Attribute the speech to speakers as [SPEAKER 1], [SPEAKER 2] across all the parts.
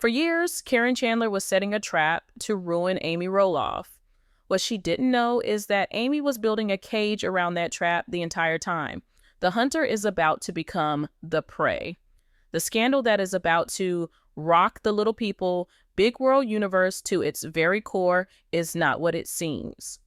[SPEAKER 1] For years, Caryn Chandler was setting a trap to ruin Amy Roloff. What she didn't know is that Amy was building a cage around that trap the entire time. The hunter is about to become the prey. The scandal that is about to rock the little people, big world universe to its very core is not what it seems.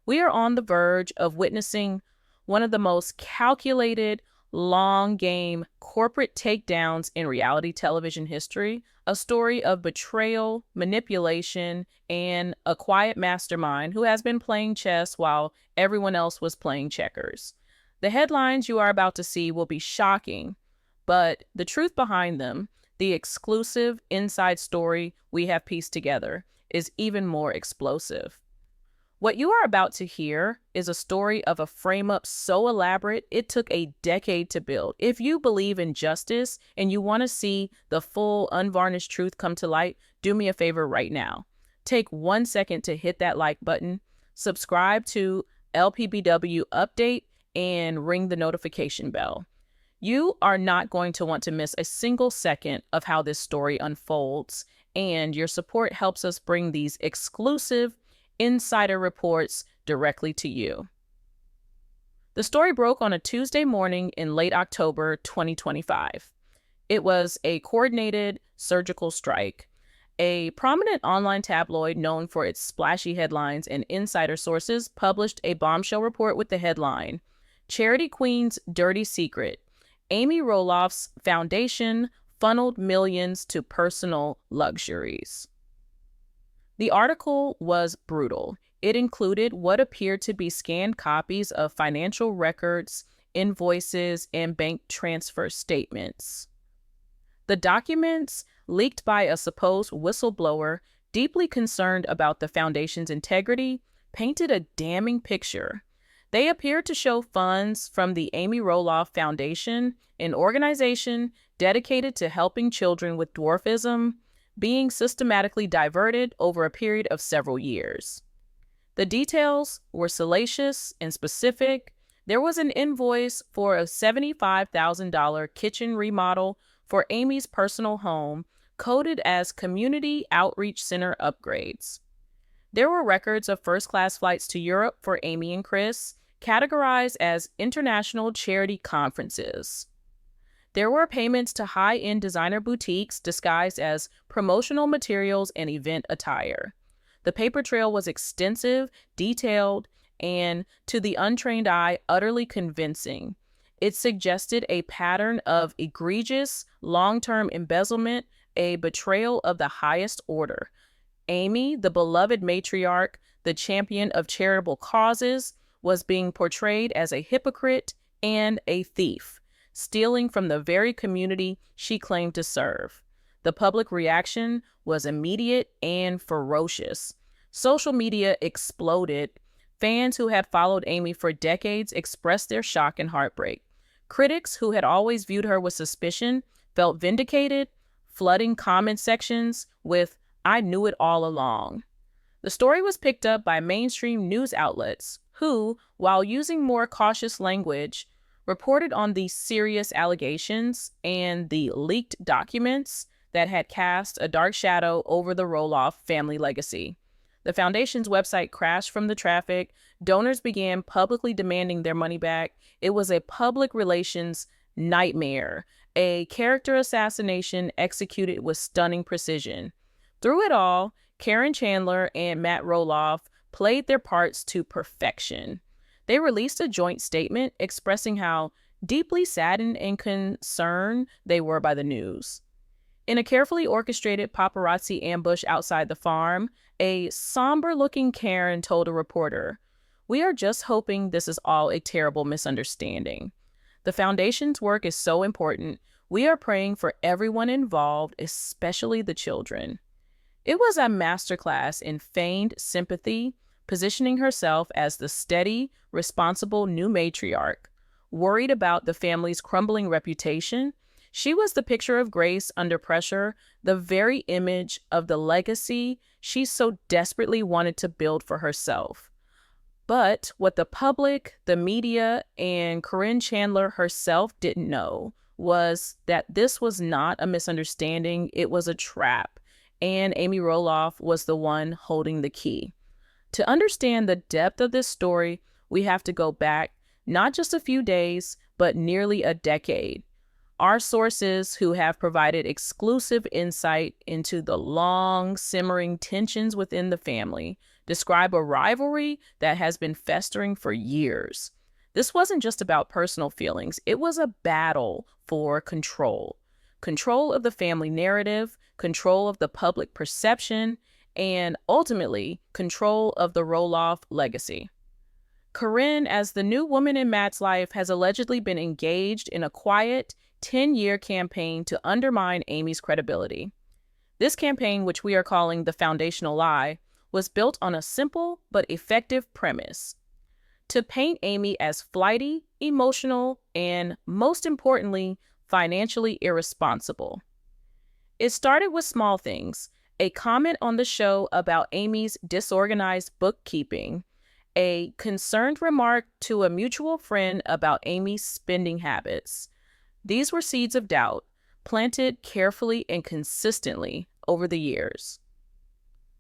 [SPEAKER 1] We are on the verge of witnessing one of the most calculated, long game corporate takedowns in reality television history, a story of betrayal, manipulation, and a quiet mastermind who has been playing chess while everyone else was playing checkers. The headlines you are about to see will be shocking, but the truth behind them, the exclusive inside story we have pieced together, is even more explosive. What you are about to hear is a story of a frame-up so elaborate it took a decade to build. If you believe in justice and you want to see the full, unvarnished truth come to light, do me a favor right now. Take 1 second to hit that like button, subscribe to LPBW Update, and ring the notification bell. You are not going to want to miss a single second of how this story unfolds, and your support helps us bring these exclusive insider reports directly to you. The story broke on a Tuesday morning in late October 2025. It was a coordinated surgical strike. A prominent online tabloid known for its splashy headlines and insider sources published a bombshell report with the headline, "Charity Queen's Dirty Secret. Amy Roloff's foundation funneled millions to personal luxuries." The article was brutal. It included what appeared to be scanned copies of financial records, invoices, and bank transfer statements. The documents, leaked by a supposed whistleblower deeply concerned about the foundation's integrity, painted a damning picture. They appeared to show funds from the Amy Roloff Foundation, an organization dedicated to helping children with dwarfism, being systematically diverted over a period of several years. The details were salacious and specific. There was an invoice for a $75,000 kitchen remodel for Amy's personal home, coded as Community Outreach Center upgrades. There were records of first-class flights to Europe for Amy and Chris, categorized as international charity conferences. There were payments to high-end designer boutiques disguised as promotional materials and event attire. The paper trail was extensive, detailed, and, to the untrained eye, utterly convincing. It suggested a pattern of egregious, long-term embezzlement, a betrayal of the highest order. Amy, the beloved matriarch, the champion of charitable causes, was being portrayed as a hypocrite and a thief, stealing from the very community she claimed to serve. The public reaction was immediate and ferocious. Social media exploded. Fans who had followed Amy for decades expressed their shock and heartbreak. Critics who had always viewed her with suspicion felt vindicated, flooding comment sections with, "I knew it all along." The story was picked up by mainstream news outlets who, while using more cautious language, reported on the serious allegations and the leaked documents that had cast a dark shadow over the Roloff family legacy. The foundation's website crashed from the traffic. Donors began publicly demanding their money back. It was a public relations nightmare, a character assassination executed with stunning precision. Through it all, Caryn Chandler and Matt Roloff played their parts to perfection. They released a joint statement expressing how deeply saddened and concerned they were by the news. In a carefully orchestrated paparazzi ambush outside the farm, a somber-looking Caryn told a reporter, "We are just hoping this is all a terrible misunderstanding. The foundation's work is so important. We are praying for everyone involved, especially the children." It was a masterclass in feigned sympathy, positioning herself as the steady, responsible new matriarch. Worried about the family's crumbling reputation, she was the picture of grace under pressure, the very image of the legacy she so desperately wanted to build for herself. But what the public, the media, and Caryn Chandler herself didn't know was that this was not a misunderstanding, it was a trap, and Amy Roloff was the one holding the key. To understand the depth of this story, we have to go back not just a few days, but nearly a decade. Our sources, who have provided exclusive insight into the long, simmering tensions within the family, describe a rivalry that has been festering for years. This wasn't just about personal feelings, it was a battle for control. Control of the family narrative, control of the public perception, and ultimately, control of the Roloff legacy. Caryn, as the new woman in Matt's life, has allegedly been engaged in a quiet, 10-year campaign to undermine Amy's credibility. This campaign, which we are calling the foundational lie, was built on a simple but effective premise: to paint Amy as flighty, emotional, and, most importantly, financially irresponsible. It started with small things: a comment on the show about Amy's disorganized bookkeeping, a concerned remark to a mutual friend about Amy's spending habits. These were seeds of doubt, planted carefully and consistently over the years.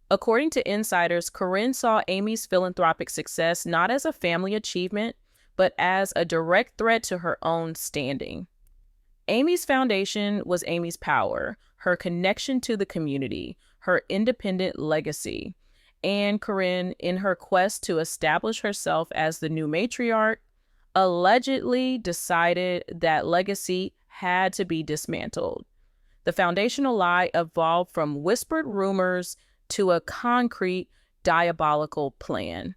[SPEAKER 1] According to insiders, Caryn saw Amy's philanthropic success not as a family achievement, but as a direct threat to her own standing. Amy's foundation was Amy's power, her connection to the community, her independent legacy. And Caryn, in her quest to establish herself as the new matriarch, allegedly decided that legacy had to be dismantled. The foundational lie evolved from whispered rumors to a concrete, diabolical plan.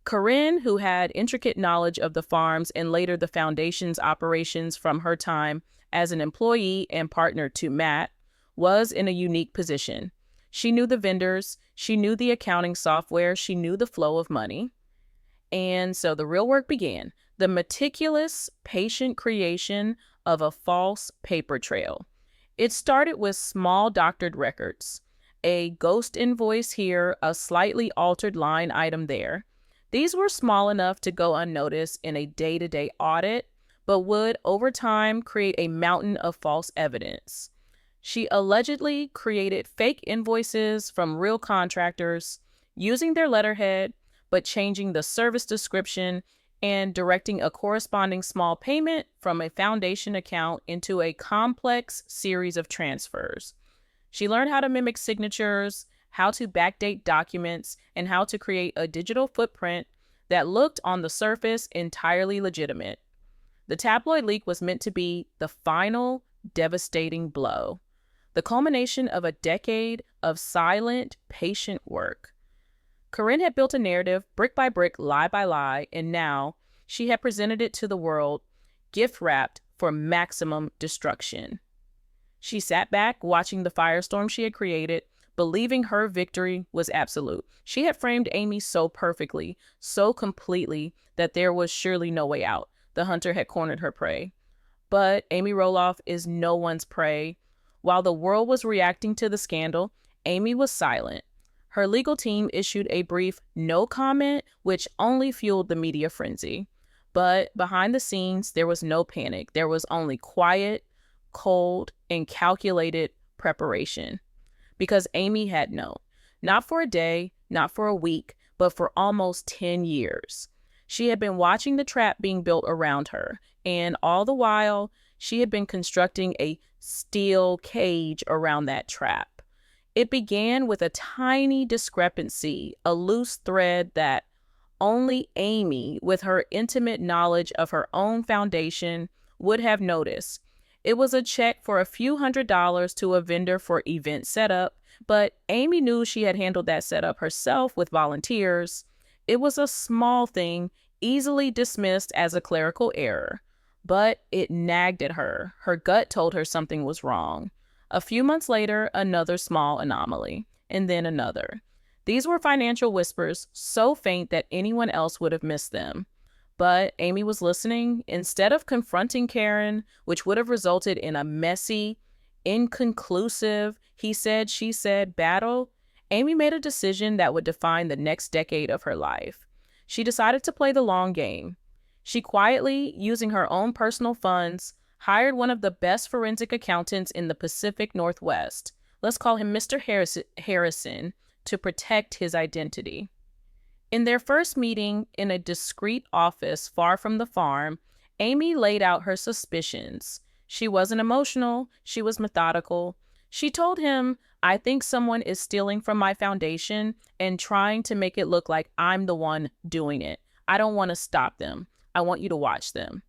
[SPEAKER 1] Caryn, who had intricate knowledge of the farms and later the foundation's operations from her time as an employee and partner to Matt, was in a unique position. She knew the vendors, she knew the accounting software, she knew the flow of money. And so the real work began: the meticulous, patient creation of a false paper trail. It started with small doctored records, a ghost invoice here, a slightly altered line item there. These were small enough to go unnoticed in a day-to-day audit, but would, over time, create a mountain of false evidence. She allegedly created fake invoices from real contractors, using their letterhead, but changing the service description and directing a corresponding small payment from a foundation account into a complex series of transfers. She learned how to mimic signatures, how to backdate documents, and how to create a digital footprint that looked on the surface entirely legitimate. The tabloid leak was meant to be the final, devastating blow, the culmination of a decade of silent, patient work. Caryn had built a narrative, brick by brick, lie by lie, and now she had presented it to the world, gift-wrapped for maximum destruction. She sat back, watching the firestorm she had created, believing her victory was absolute. She had framed Amy so perfectly, so completely, that there was surely no way out. The hunter had cornered her prey. But Amy Roloff is no one's prey. While the world was reacting to the scandal, Amy was silent. Her legal team issued a brief no comment, which only fueled the media frenzy. But behind the scenes, there was no panic. There was only quiet, cold, and calculated preparation. Because Amy had known, not for a day, not for a week, but for almost 10 years. She had been watching the trap being built around her, and all the while, she had been constructing a steel cage around that trap. It began with a tiny discrepancy, a loose thread that only Amy, with her intimate knowledge of her own foundation, would have noticed. It was a check for a few $100s to a vendor for event setup, but Amy knew she had handled that setup herself with volunteers. It was a small thing, easily dismissed as a clerical error, but it nagged at her. Her gut told her something was wrong. A few months later, another small anomaly, and then another. These were financial whispers, so faint that anyone else would have missed them. But Amy was listening. Instead of confronting Caryn, which would have resulted in a messy, inconclusive, he said, she said battle, Amy made a decision that would define the next decade of her life. She decided to play the long game. She quietly, using her own personal funds, hired one of the best forensic accountants in the Pacific Northwest. Let's call him Mr. Harrison, to protect his identity. In their first meeting in a discreet office far from the farm, Amy laid out her suspicions. She wasn't emotional, she was methodical. She told him, "I think someone is stealing from my foundation and trying to make it look like I'm the one doing it. I don't want to stop them. I want you to watch them."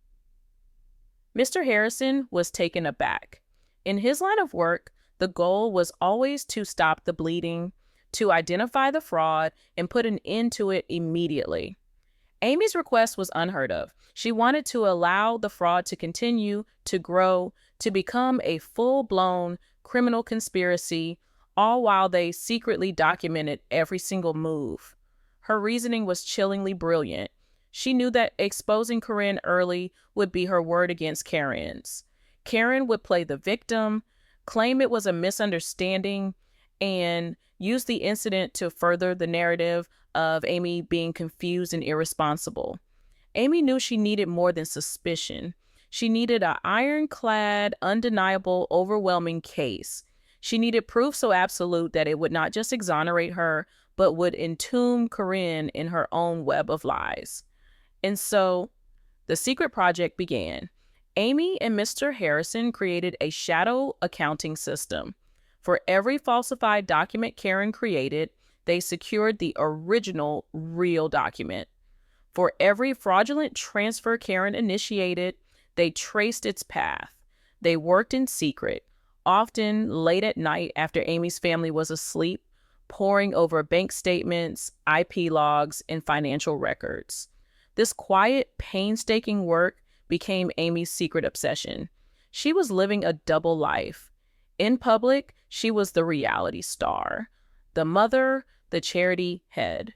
[SPEAKER 1] Mr. Harrison was taken aback. In his line of work, the goal was always to stop the bleeding, to identify the fraud, and put an end to it immediately. Amy's request was unheard of. She wanted to allow the fraud to continue, to grow, to become a full-blown criminal conspiracy, all while they secretly documented every single move. Her reasoning was chillingly brilliant. She knew that exposing Caryn early would be her word against Caryn's. Caryn would play the victim, claim it was a misunderstanding, and use the incident to further the narrative of Amy being confused and irresponsible. Amy knew she needed more than suspicion. She needed an ironclad, undeniable, overwhelming case. She needed proof so absolute that it would not just exonerate her, but would entomb Caryn in her own web of lies. And so the secret project began. Amy and Mr. Harrison created a shadow accounting system. For every falsified document Caryn created, they secured the original real document. For every fraudulent transfer Caryn initiated, they traced its path. They worked in secret, often late at night after Amy's family was asleep, poring over bank statements, IP logs, and financial records. This quiet, painstaking work became Amy's secret obsession. She was living a double life. In public, she was the reality star, the mother, the charity head.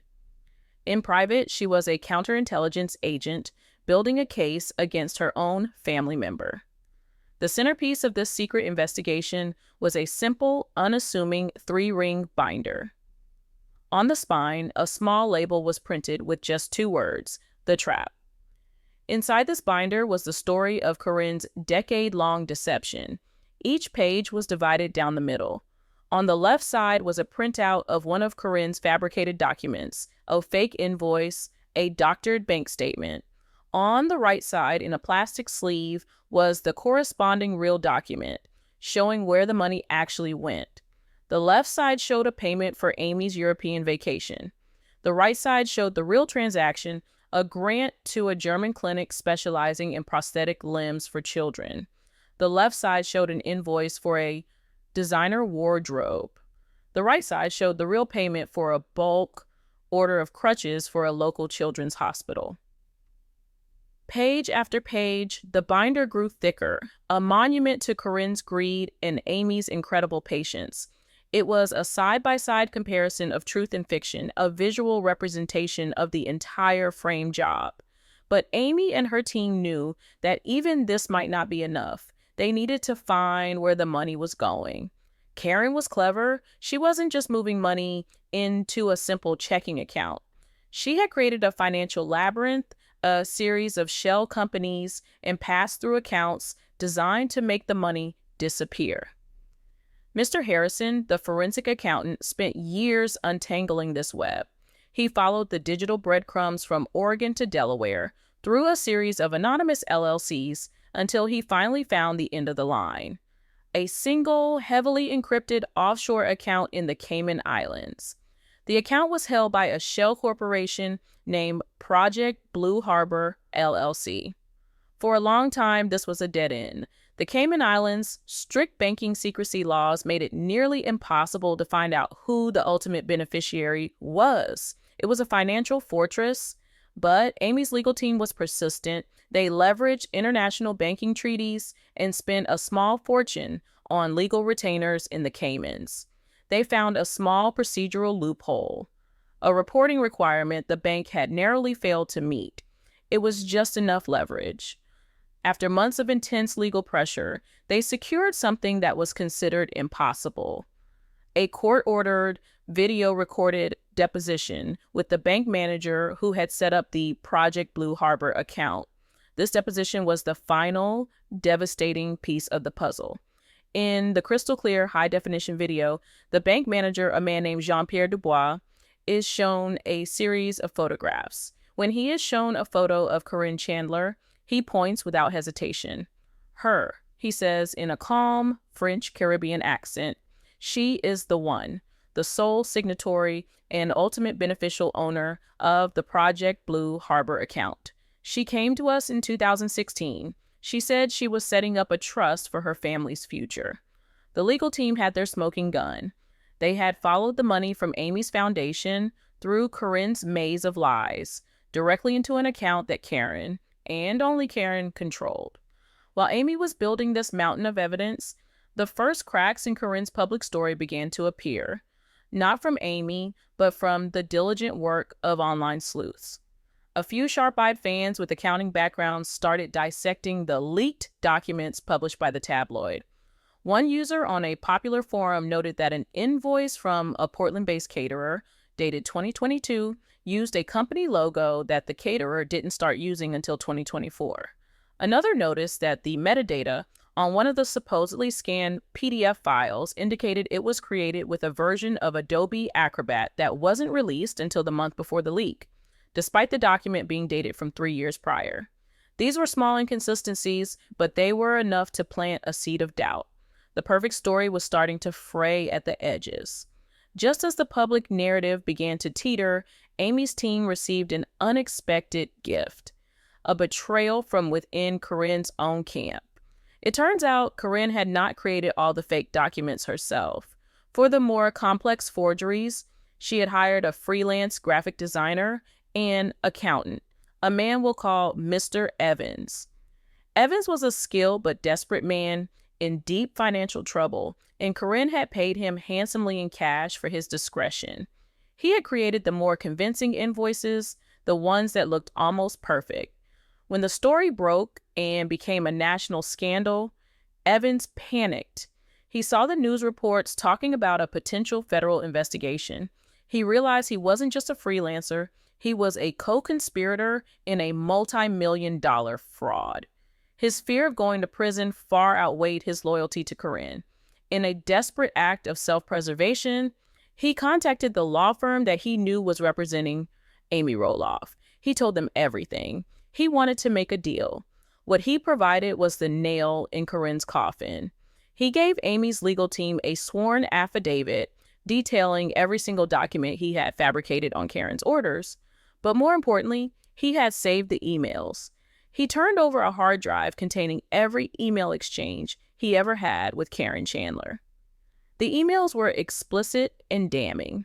[SPEAKER 1] In private, she was a counterintelligence agent building a case against her own family member. The centerpiece of this secret investigation was a simple, unassuming 3-ring binder. On the spine, a small label was printed with just 2 words, "The Trap." Inside this binder was the story of Caryn's decade-long deception. Each page was divided down the middle. On the left side was a printout of one of Caryn's fabricated documents, a fake invoice, a doctored bank statement. On the right side, in a plastic sleeve, was the corresponding real document, showing where the money actually went. The left side showed a payment for Amy's European vacation. The right side showed the real transaction, a grant to a German clinic specializing in prosthetic limbs for children. The left side showed an invoice for a designer wardrobe. The right side showed the real payment for a bulk order of crutches for a local children's hospital. Page after page, the binder grew thicker, a monument to Caryn's greed and Amy's incredible patience. It was a side-by-side comparison of truth and fiction, a visual representation of the entire frame job. But Amy and her team knew that even this might not be enough. They needed to find where the money was going. Caryn was clever. She wasn't just moving money into a simple checking account. She had created a financial labyrinth, a series of shell companies and pass-through accounts designed to make the money disappear. Mr. Harrison, the forensic accountant, spent years untangling this web. He followed the digital breadcrumbs from Oregon to Delaware through a series of anonymous LLCs until he finally found the end of the line. A single, heavily encrypted offshore account in the Cayman Islands. The account was held by a shell corporation named Project Blue Harbor, LLC. For a long time, this was a dead end. The Cayman Islands' strict banking secrecy laws made it nearly impossible to find out who the ultimate beneficiary was. It was a financial fortress, but Amy's legal team was persistent. They leveraged international banking treaties and spent a small fortune on legal retainers in the Caymans. They found a small procedural loophole, a reporting requirement the bank had narrowly failed to meet. It was just enough leverage. After months of intense legal pressure, they secured something that was considered impossible: a court-ordered, video-recorded deposition with the bank manager who had set up the Project Blue Harbor account. This deposition was the final devastating piece of the puzzle. In the crystal clear high-definition video, the bank manager, a man named Jean-Pierre Dubois, is shown a series of photographs. When he is shown a photo of Caryn Chandler, he points without hesitation. Her, he says in a calm French Caribbean accent. She is the one, the sole signatory and ultimate beneficial owner of the Project Blue Harbor account. She came to us in 2016. She said she was setting up a trust for her family's future. The legal team had their smoking gun. They had followed the money from Amy's foundation through Caryn's maze of lies, directly into an account that Caryn, and only Caryn, controlled. While Amy was building this mountain of evidence, the first cracks in Caryn's public story began to appear, not from Amy, but from the diligent work of online sleuths. A few sharp-eyed fans with accounting backgrounds started dissecting the leaked documents published by the tabloid. One user on a popular forum noted that an invoice from a Portland-based caterer, dated 2022, used a company logo that the caterer didn't start using until 2024. Another noticed that the metadata on one of the supposedly scanned PDF files indicated it was created with a version of Adobe Acrobat that wasn't released until the month before the leak, despite the document being dated from 3 years prior. These were small inconsistencies, but they were enough to plant a seed of doubt. The perfect story was starting to fray at the edges. Just as the public narrative began to teeter, Amy's team received an unexpected gift, a betrayal from within Caryn's own camp. It turns out Caryn had not created all the fake documents herself. For the more complex forgeries, she had hired a freelance graphic designer and accountant, a man we'll call Mr. Evans. Evans was a skilled but desperate man in deep financial trouble, and Caryn had paid him handsomely in cash for his discretion. He had created the more convincing invoices, the ones that looked almost perfect. When the story broke and became a national scandal, Evans panicked. He saw the news reports talking about a potential federal investigation. He realized he wasn't just a freelancer, he was a co-conspirator in a multi-million-dollar fraud. His fear of going to prison far outweighed his loyalty to Caryn. In a desperate act of self-preservation, he contacted the law firm that he knew was representing Amy Roloff. He told them everything. He wanted to make a deal. What he provided was the nail in Caryn's coffin. He gave Amy's legal team a sworn affidavit detailing every single document he had fabricated on Caryn's orders. But more importantly, he had saved the emails. He turned over a hard drive containing every email exchange he ever had with Caryn Chandler. The emails were explicit and damning.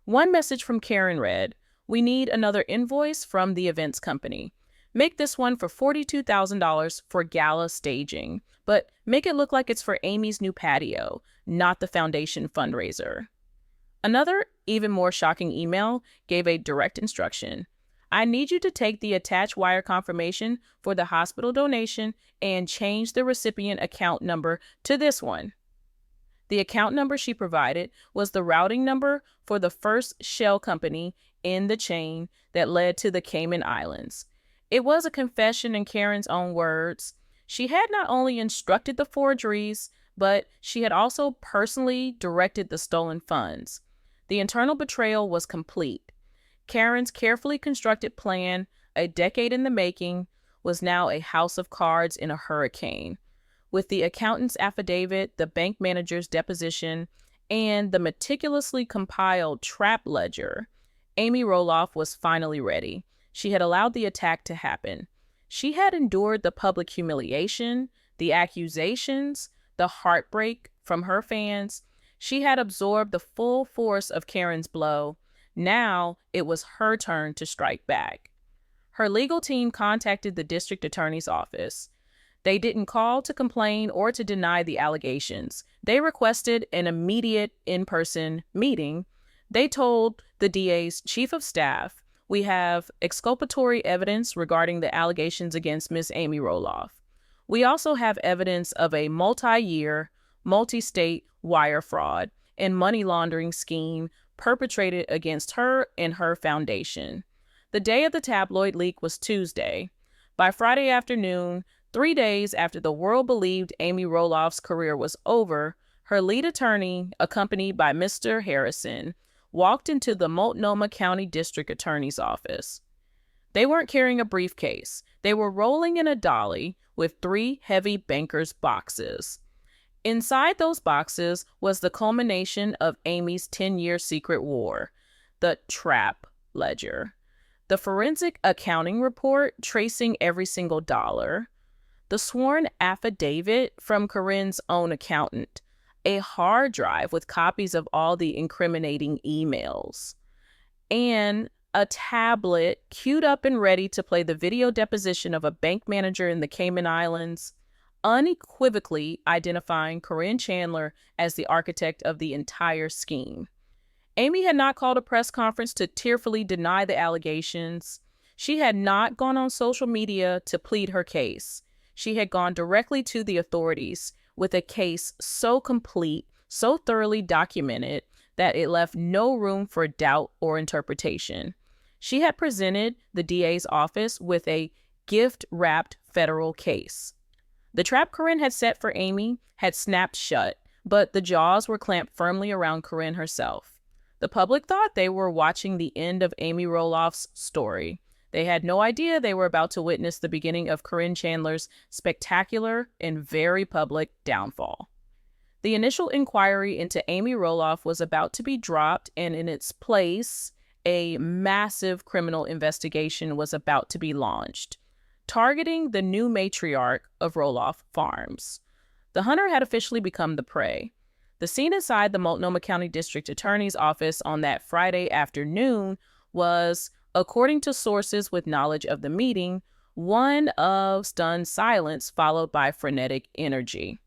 [SPEAKER 1] One message from Caryn read, "We need another invoice from the events company. Make this one for $42,000 for gala staging, but make it look like it's for Amy's new patio, not the foundation fundraiser." Another, even more shocking email gave a direct instruction. "I need you to take the attached wire confirmation for the hospital donation and change the recipient account number to this one." The account number she provided was the routing number for the first shell company in the chain that led to the Cayman Islands. It was a confession in Caryn's own words. She had not only instructed the forgeries, but she had also personally directed the stolen funds. The internal betrayal was complete. Caryn's carefully constructed plan, a decade in the making, was now a house of cards in a hurricane. With the accountant's affidavit, the bank manager's deposition, and the meticulously compiled trap ledger, Amy Roloff was finally ready. She had allowed the attack to happen. She had endured the public humiliation, the accusations, the heartbreak from her fans. She had absorbed the full force of Caryn's blow. Now it was her turn to strike back. Her legal team contacted the district attorney's office. They didn't call to complain or to deny the allegations. They requested an immediate in-person meeting. They told the DA's chief of staff, "We have exculpatory evidence regarding the allegations against Miss Amy Roloff. We also have evidence of a multi-year, multi-state wire fraud and money laundering scheme perpetrated against her and her foundation." The day of the tabloid leak was Tuesday. By Friday afternoon, 3 days after the world believed Amy Roloff's career was over, her lead attorney, accompanied by Mr. Harrison, walked into the Multnomah County District Attorney's office. They weren't carrying a briefcase. They were rolling in a dolly with 3 heavy banker's boxes. Inside those boxes was the culmination of Amy's 10-year secret war, the trap ledger, the forensic accounting report tracing every single dollar, the sworn affidavit from Caryn's own accountant, a hard drive with copies of all the incriminating emails, and a tablet queued up and ready to play the video deposition of a bank manager in the Cayman Islands, unequivocally identifying Caryn Chandler as the architect of the entire scheme. Amy had not called a press conference to tearfully deny the allegations. She had not gone on social media to plead her case. She had gone directly to the authorities with a case so complete, so thoroughly documented, that it left no room for doubt or interpretation. She had presented the DA's office with a gift-wrapped federal case. The trap Caryn had set for Amy had snapped shut, but the jaws were clamped firmly around Caryn herself. The public thought they were watching the end of Amy Roloff's story. They had no idea they were about to witness the beginning of Caryn Chandler's spectacular and very public downfall. The initial inquiry into Amy Roloff was about to be dropped, and in its place, a massive criminal investigation was about to be launched, targeting the new matriarch of Roloff Farms. The hunter had officially become the prey. The scene inside the Multnomah County District Attorney's office on that Friday afternoon was, according to sources with knowledge of the meeting, one of stunned silence followed by frenetic energy.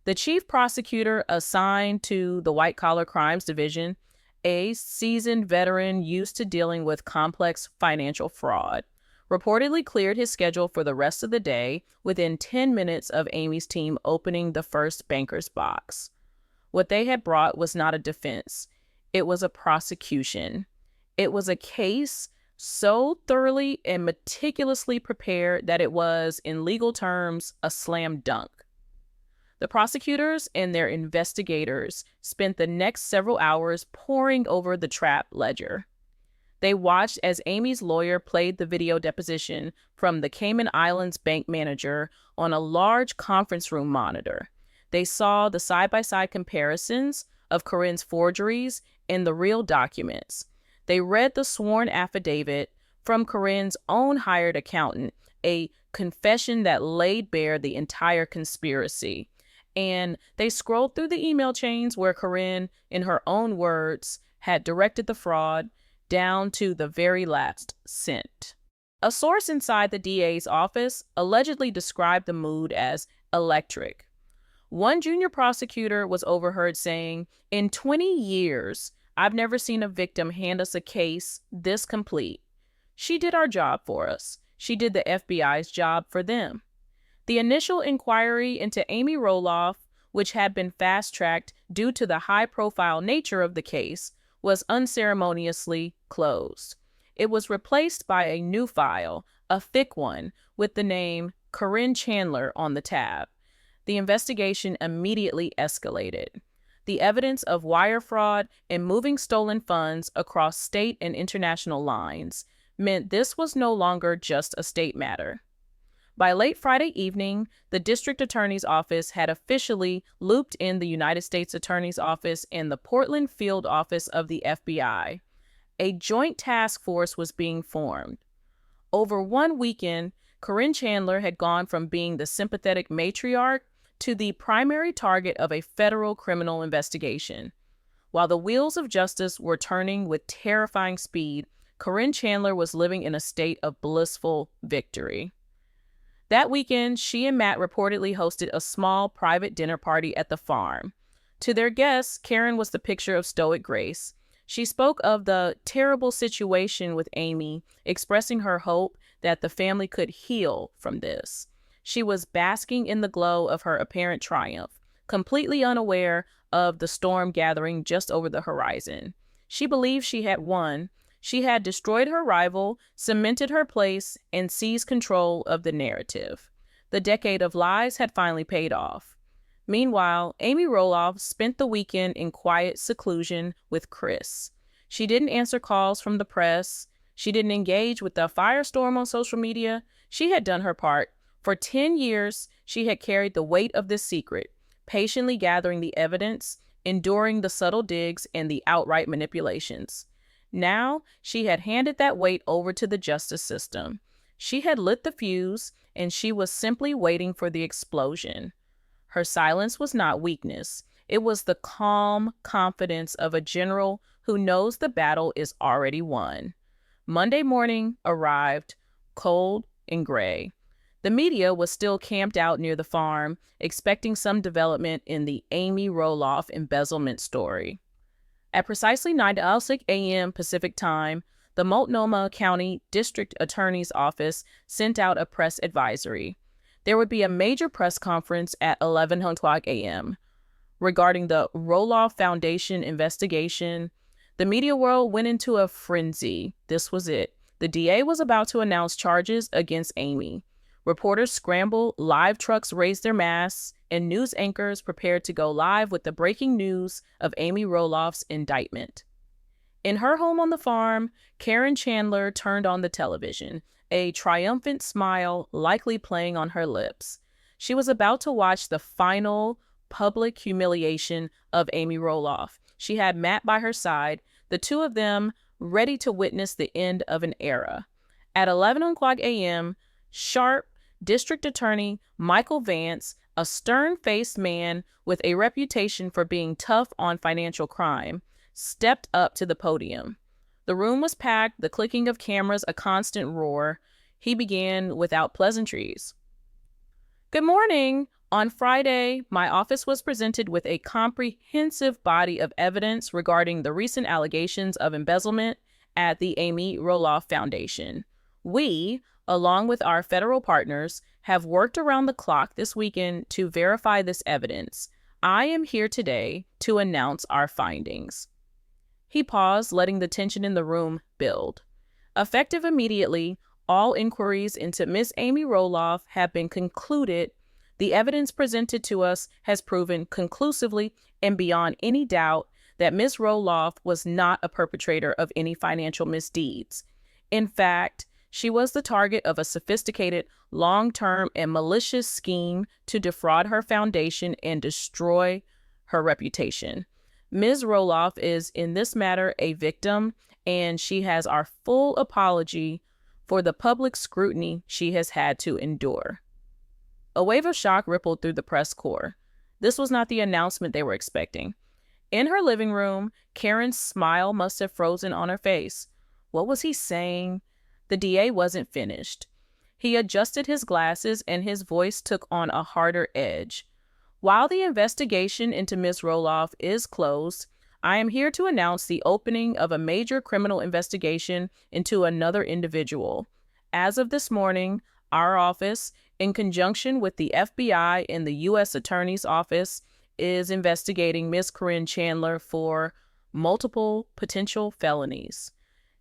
[SPEAKER 1] The chief prosecutor assigned to the White Collar Crimes Division, a seasoned veteran used to dealing with complex financial fraud, reportedly cleared his schedule for the rest of the day within 10 minutes of Amy's team opening the first banker's box. What they had brought was not a defense. It was a prosecution. It was a case so thoroughly and meticulously prepared that it was, in legal terms, a slam dunk. The prosecutors and their investigators spent the next several hours poring over the trap ledger. They watched as Amy's lawyer played the video deposition from the Cayman Islands bank manager on a large conference room monitor. They saw the side-by-side comparisons of Caryn's forgeries and the real documents. They read the sworn affidavit from Caryn's own hired accountant, a confession that laid bare the entire conspiracy. And they scrolled through the email chains where Caryn, in her own words, had directed the fraud down to the very last cent. A source inside the DA's office allegedly described the mood as electric. One junior prosecutor was overheard saying, "In 20 years, I've never seen a victim hand us a case this complete. She did our job for us. She did the FBI's job for them." The initial inquiry into Amy Roloff, which had been fast-tracked due to the high-profile nature of the case, was unceremoniously closed. It was replaced by a new file, a thick one, with the name Caryn Chandler on the tab. The investigation immediately escalated. The evidence of wire fraud and moving stolen funds across state and international lines meant this was no longer just a state matter. By late Friday evening, the district attorney's office had officially looped in the United States Attorney's Office and the Portland field office of the FBI. A joint task force was being formed. Over one weekend, Caryn Chandler had gone from being the sympathetic matriarch to the primary target of a federal criminal investigation. While the wheels of justice were turning with terrifying speed, Caryn Chandler was living in a state of blissful victory. That weekend, she and Matt reportedly hosted a small private dinner party at the farm. To their guests, Caryn was the picture of stoic grace. She spoke of the terrible situation with Amy, expressing her hope that the family could heal from this. She was basking in the glow of her apparent triumph, completely unaware of the storm gathering just over the horizon. She believed she had won. She had destroyed her rival, cemented her place, and seized control of the narrative. The decade of lies had finally paid off. Meanwhile, Amy Roloff spent the weekend in quiet seclusion with Chris. She didn't answer calls from the press. She didn't engage with the firestorm on social media. She had done her part. For 10 years, she had carried the weight of this secret, patiently gathering the evidence, enduring the subtle digs and the outright manipulations. Now, she had handed that weight over to the justice system. She had lit the fuse, and she was simply waiting for the explosion. Her silence was not weakness. It was the calm confidence of a general who knows the battle is already won. Monday morning arrived, cold and gray. The media was still camped out near the farm, expecting some development in the Amy Roloff embezzlement story. At precisely 9:06 a.m. Pacific Time, the Multnomah County District Attorney's Office sent out a press advisory. There would be a major press conference at 11 o'clock a.m. regarding the Roloff Foundation investigation. The media world went into a frenzy. This was it. The DA was about to announce charges against Amy. Reporters scrambled, live trucks raised their masks, and news anchors prepared to go live with the breaking news of Amy Roloff's indictment. In her home on the farm, Caryn Chandler turned on the television, a triumphant smile likely playing on her lips. She was about to watch the final public humiliation of Amy Roloff. She had Matt by her side, the two of them ready to witness the end of an era. At 11 o'clock a.m., sharp District Attorney Michael Vance, a stern-faced man with a reputation for being tough on financial crime, stepped up to the podium. The room was packed, the clicking of cameras a constant roar. He began without pleasantries. Good morning. On Friday, my office was presented with a comprehensive body of evidence regarding the recent allegations of embezzlement at the Amy Roloff Foundation. We, along with our federal partners, have worked around the clock this weekend to verify this evidence. I am here today to announce our findings. He paused, letting the tension in the room build. Effective immediately, all inquiries into Miss Amy Roloff have been concluded. The evidence presented to us has proven conclusively and beyond any doubt that Ms. Roloff was not a perpetrator of any financial misdeeds. In fact, she was the target of a sophisticated, long-term, and malicious scheme to defraud her foundation and destroy her reputation. Ms. Roloff is, in this matter, a victim, and she has our full apology for the public scrutiny she has had to endure. A wave of shock rippled through the press corps. This was not the announcement they were expecting. In her living room, Caryn's smile must have frozen on her face. What was he saying? The DA wasn't finished. He adjusted his glasses and his voice took on a harder edge. While the investigation into Ms. Roloff is closed, I am here to announce the opening of a major criminal investigation into another individual. As of this morning, our office, in conjunction with the FBI and the U.S. Attorney's Office, is investigating Ms. Caryn Chandler for multiple potential felonies.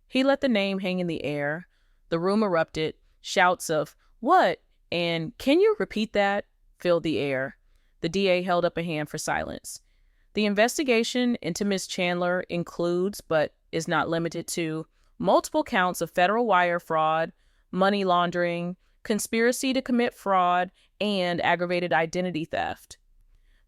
[SPEAKER 1] He let the name hang in the air. The room erupted. Shouts of, "What?" and "Can you repeat that?" filled the air. The DA held up a hand for silence. The investigation into Ms. Chandler includes, but is not limited to, multiple counts of federal wire fraud, money laundering, conspiracy to commit fraud, and aggravated identity theft.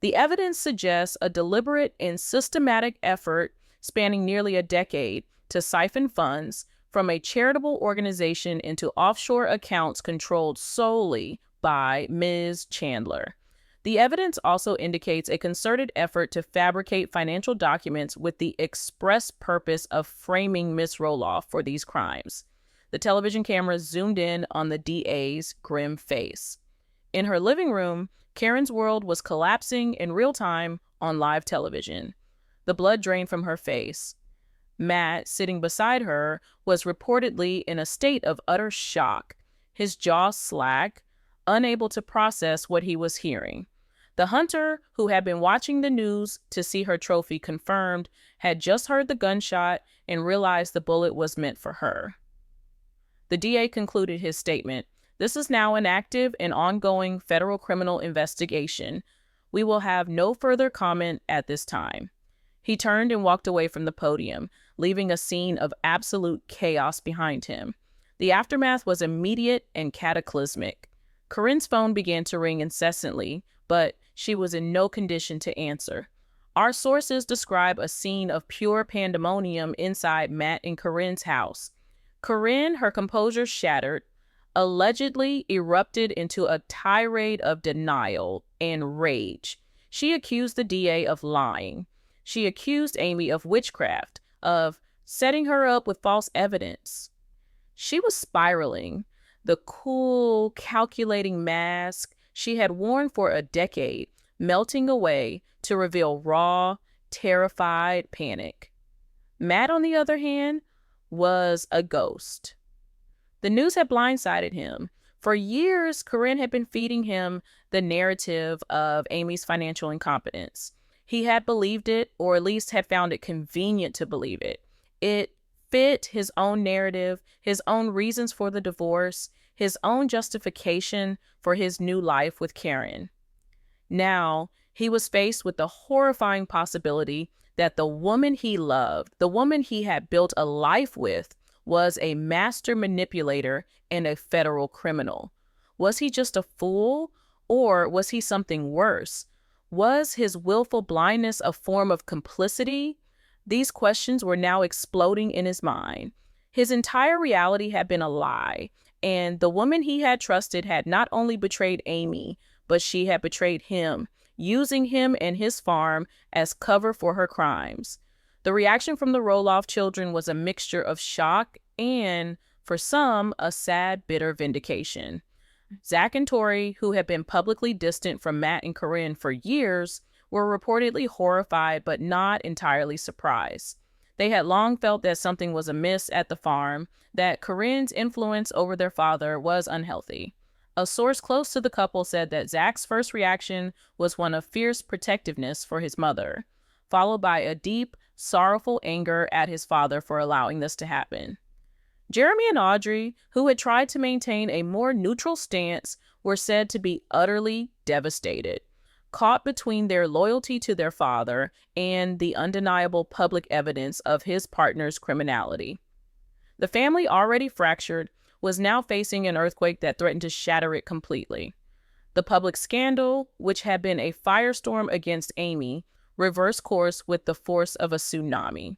[SPEAKER 1] The evidence suggests a deliberate and systematic effort spanning nearly a decade to siphon funds from a charitable organization into offshore accounts controlled solely by Ms. Chandler. The evidence also indicates a concerted effort to fabricate financial documents with the express purpose of framing Ms. Roloff for these crimes. The television cameras zoomed in on the DA's grim face. In her living room, Caryn's world was collapsing in real time on live television. The blood drained from her face. Matt, sitting beside her, was reportedly in a state of utter shock, his jaw slack, unable to process what he was hearing. The hunter, who had been watching the news to see her trophy confirmed, had just heard the gunshot and realized the bullet was meant for her. The DA concluded his statement. This is now an active and ongoing federal criminal investigation. We will have no further comment at this time. He turned and walked away from the podium, leaving a scene of absolute chaos behind him. The aftermath was immediate and cataclysmic. Caryn's phone began to ring incessantly, but she was in no condition to answer. Our sources describe a scene of pure pandemonium inside Matt and Caryn's house. Caryn, her composure shattered, allegedly erupted into a tirade of denial and rage. She accused the DA of lying. She accused Amy of witchcraft, of setting her up with false evidence. She was spiraling. The cool, calculating mask she had worn for a decade, melting away to reveal raw, terrified panic. Matt, on the other hand, was a ghost. The news had blindsided him. For years, Caryn had been feeding him the narrative of Amy's financial incompetence. He had believed it, or at least had found it convenient to believe it. It fit his own narrative, his own reasons for the divorce, his own justification for his new life with Caryn. Now, he was faced with the horrifying possibility that the woman he loved, the woman he had built a life with, was a master manipulator and a federal criminal. Was he just a fool, or was he something worse? Was his willful blindness a form of complicity? These questions were now exploding in his mind. His entire reality had been a lie, and the woman he had trusted had not only betrayed Amy, but she had betrayed him, using him and his farm as cover for her crimes. The reaction from the Roloff children was a mixture of shock and, for some, a sad, bitter vindication. Zach and Tori, who had been publicly distant from Matt and Caryn for years, were reportedly horrified but not entirely surprised. They had long felt that something was amiss at the farm, that Caryn's influence over their father was unhealthy. A source close to the couple said that Zach's first reaction was one of fierce protectiveness for his mother, followed by a deep, sorrowful anger at his father for allowing this to happen. Jeremy and Audrey, who had tried to maintain a more neutral stance, were said to be utterly devastated, caught between their loyalty to their father and the undeniable public evidence of his partner's criminality. The family, already fractured, was now facing an earthquake that threatened to shatter it completely. The public scandal, which had been a firestorm against Amy, reversed course with the force of a tsunami.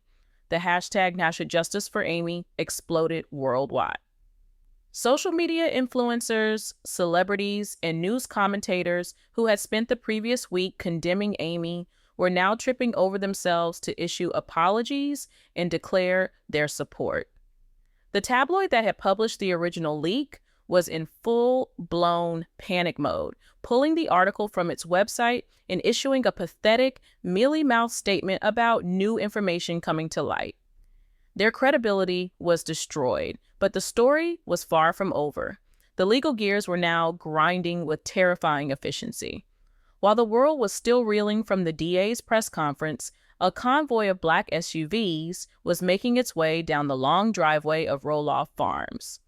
[SPEAKER 1] The hashtag Now Should Justice for Amy exploded worldwide. Social media influencers, celebrities, and news commentators who had spent the previous week condemning Amy were now tripping over themselves to issue apologies and declare their support. The tabloid that had published the original leak was in full-blown panic mode, pulling the article from its website and issuing a pathetic, mealy-mouthed statement about new information coming to light. Their credibility was destroyed, but the story was far from over. The legal gears were now grinding with terrifying efficiency. While the world was still reeling from the DA's press conference, a convoy of black SUVs was making its way down the long driveway of Roloff Farms.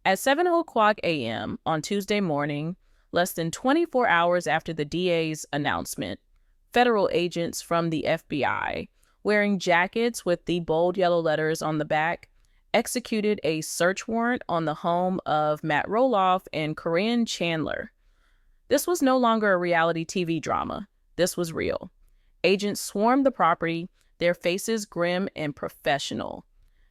[SPEAKER 1] At 7:00 a.m. on Tuesday morning, less than 24 hours after the DA's announcement, federal agents from the FBI, wearing jackets with the bold yellow letters on the back, executed a search warrant on the home of Matt Roloff and Caryn Chandler. This was no longer a reality TV drama. This was real. Agents swarmed the property, their faces grim and professional.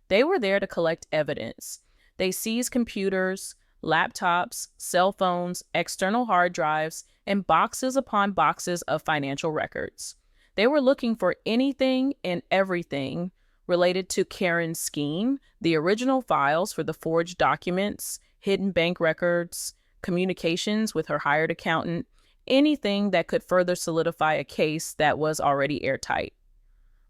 [SPEAKER 1] They were there to collect evidence. They seized computers, laptops, cell phones, external hard drives, and boxes upon boxes of financial records. They were looking for anything and everything related to Caryn's scheme, the original files for the forged documents, hidden bank records, communications with her hired accountant, anything that could further solidify a case that was already airtight.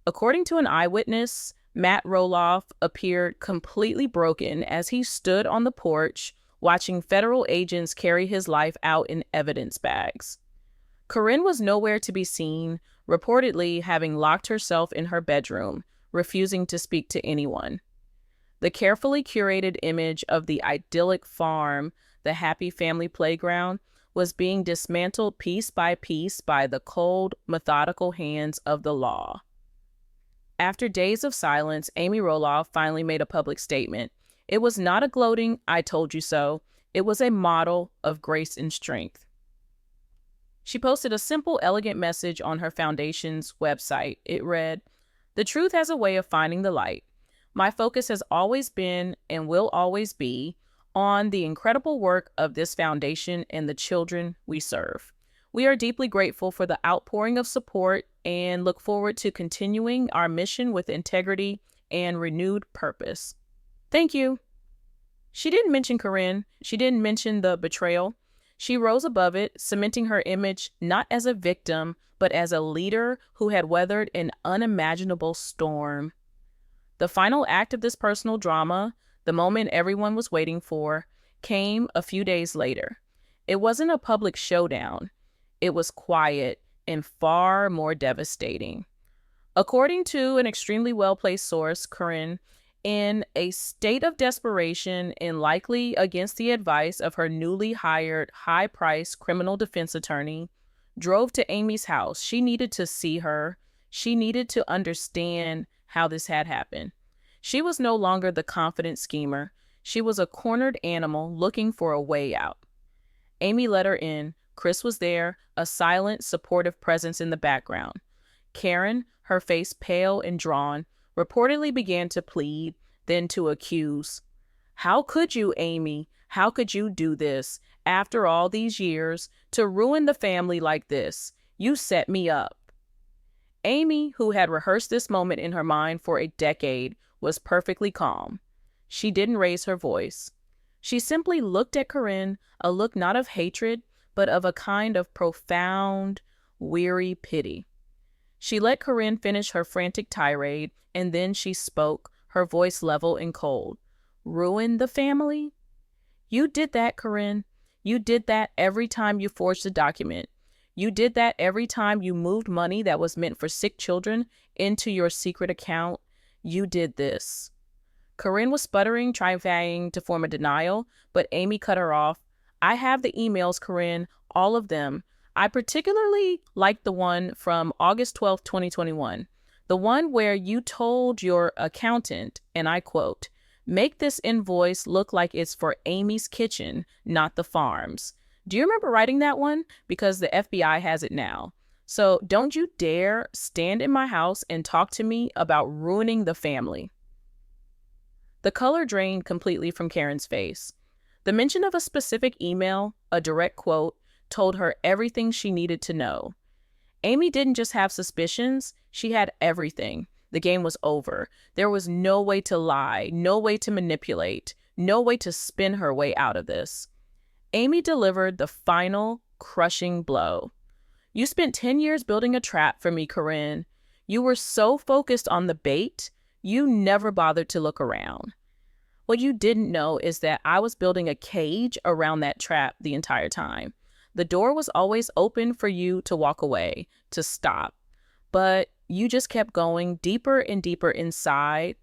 [SPEAKER 1] According to an eyewitness, Matt Roloff appeared completely broken as he stood on the porch watching federal agents carry his life out in evidence bags. Caryn was nowhere to be seen, reportedly having locked herself in her bedroom, refusing to speak to anyone. The carefully curated image of the idyllic farm, the happy family playground, was being dismantled piece by piece by the cold, methodical hands of the law. After days of silence, Amy Roloff finally made a public statement. It was not a gloating, "I told you so." It was a model of grace and strength. She posted a simple, elegant message on her foundation's website. It read, "The truth has a way of finding the light. My focus has always been and will always be on the incredible work of this foundation and the children we serve. We are deeply grateful for the outpouring of support and look forward to continuing our mission with integrity and renewed purpose. Thank you." She didn't mention Caryn. She didn't mention the betrayal. She rose above it, cementing her image not as a victim, but as a leader who had weathered an unimaginable storm. The final act of this personal drama, the moment everyone was waiting for, came a few days later. It wasn't a public showdown. It was quiet and far more devastating. According to an extremely well-placed source, Caryn, in a state of desperation and likely against the advice of her newly hired high-priced criminal defense attorney, drove to Amy's house. She needed to see her. She needed to understand how this had happened. She was no longer the confident schemer. She was a cornered animal looking for a way out. Amy let her in. Chris was there, a silent, supportive presence in the background. Caryn, her face pale and drawn, reportedly began to plead, then to accuse. "How could you, Amy? How could you do this? After all these years, to ruin the family like this? You set me up." Amy, who had rehearsed this moment in her mind for a decade, was perfectly calm. She didn't raise her voice. She simply looked at Caryn, a look not of hatred, but of a kind of profound, weary pity. She let Caryn finish her frantic tirade, and then she spoke, her voice level and cold. "Ruin the family? You did that, Caryn. You did that every time you forged a document. You did that every time you moved money that was meant for sick children into your secret account. You did this." Caryn was sputtering, trying to form a denial, but Amy cut her off. "I have the emails, Caryn, all of them. I particularly like the one from August 12th, 2021, the one where you told your accountant, and I quote, 'Make this invoice look like it's for Amy's kitchen, not the farm's.' Do you remember writing that one? Because the FBI has it now. So don't you dare stand in my house and talk to me about ruining the family." The color drained completely from Caryn's face. The mention of a specific email, a direct quote, told her everything she needed to know. Amy didn't just have suspicions, she had everything. The game was over. There was no way to lie, no way to manipulate, no way to spin her way out of this. Amy delivered the final, crushing blow. "You spent 10 years building a trap for me, Caryn. You were so focused on the bait, you never bothered to look around. What you didn't know is that I was building a cage around that trap the entire time. The door was always open for you to walk away, to stop. But you just kept going deeper and deeper inside.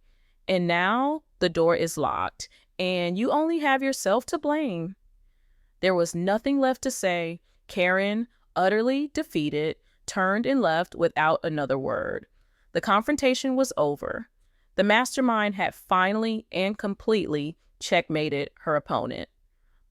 [SPEAKER 1] And now the door is locked, and you only have yourself to blame." There was nothing left to say. Caryn, utterly defeated, turned and left without another word. The confrontation was over. The mastermind had finally and completely checkmated her opponent.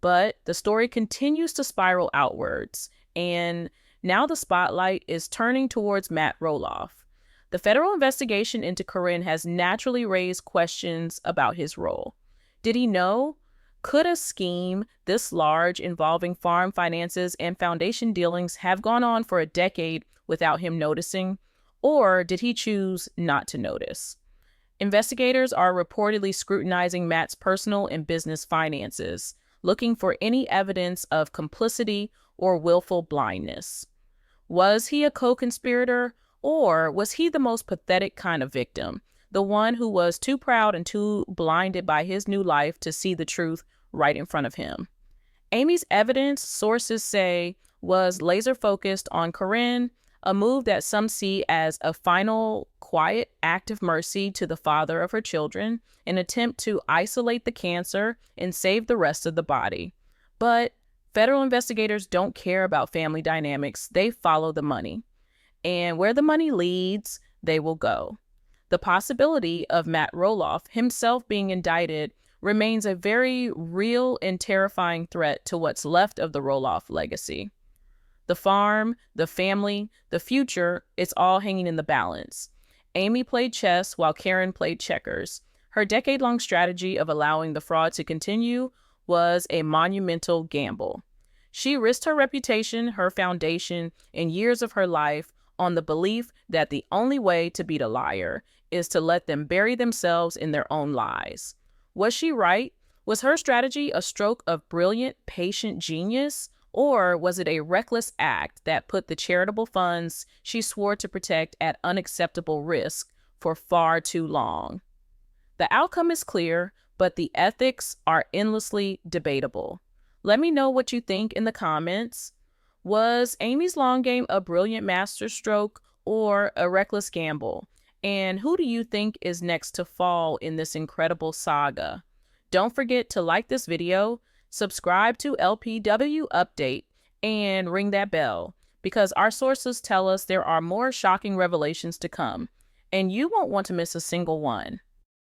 [SPEAKER 1] But the story continues to spiral outwards, and now the spotlight is turning towards Matt Roloff. The federal investigation into Caryn has naturally raised questions about his role. Did he know? Could a scheme this large involving farm finances and foundation dealings have gone on for a decade without him noticing? Or did he choose not to notice? Investigators are reportedly scrutinizing Matt's personal and business finances, looking for any evidence of complicity or willful blindness. Was he a co-conspirator, or was he the most pathetic kind of victim, the one who was too proud and too blinded by his new life to see the truth right in front of him? Amy's evidence, sources say, was laser focused on Caryn, a move that some see as a final, quiet act of mercy to the father of her children, an attempt to isolate the cancer and save the rest of the body. But federal investigators don't care about family dynamics. They follow the money. And where the money leads, they will go. The possibility of Matt Roloff himself being indicted remains a very real and terrifying threat to what's left of the Roloff legacy. The farm, the family, the future, it's all hanging in the balance. Amy played chess while Caryn played checkers. Her decade-long strategy of allowing the fraud to continue was a monumental gamble. She risked her reputation, her foundation, and years of her life on the belief that the only way to beat a liar is to let them bury themselves in their own lies. Was she right? Was her strategy a stroke of brilliant, patient genius? Or was it a reckless act that put the charitable funds she swore to protect at unacceptable risk for far too long? The outcome is clear, but the ethics are endlessly debatable. Let me know what you think in the comments. Was Amy's long game a brilliant masterstroke or a reckless gamble? And who do you think is next to fall in this incredible saga? Don't forget to like this video, subscribe to LPW Update, and ring that bell, because our sources tell us there are more shocking revelations to come, and you won't want to miss a single one.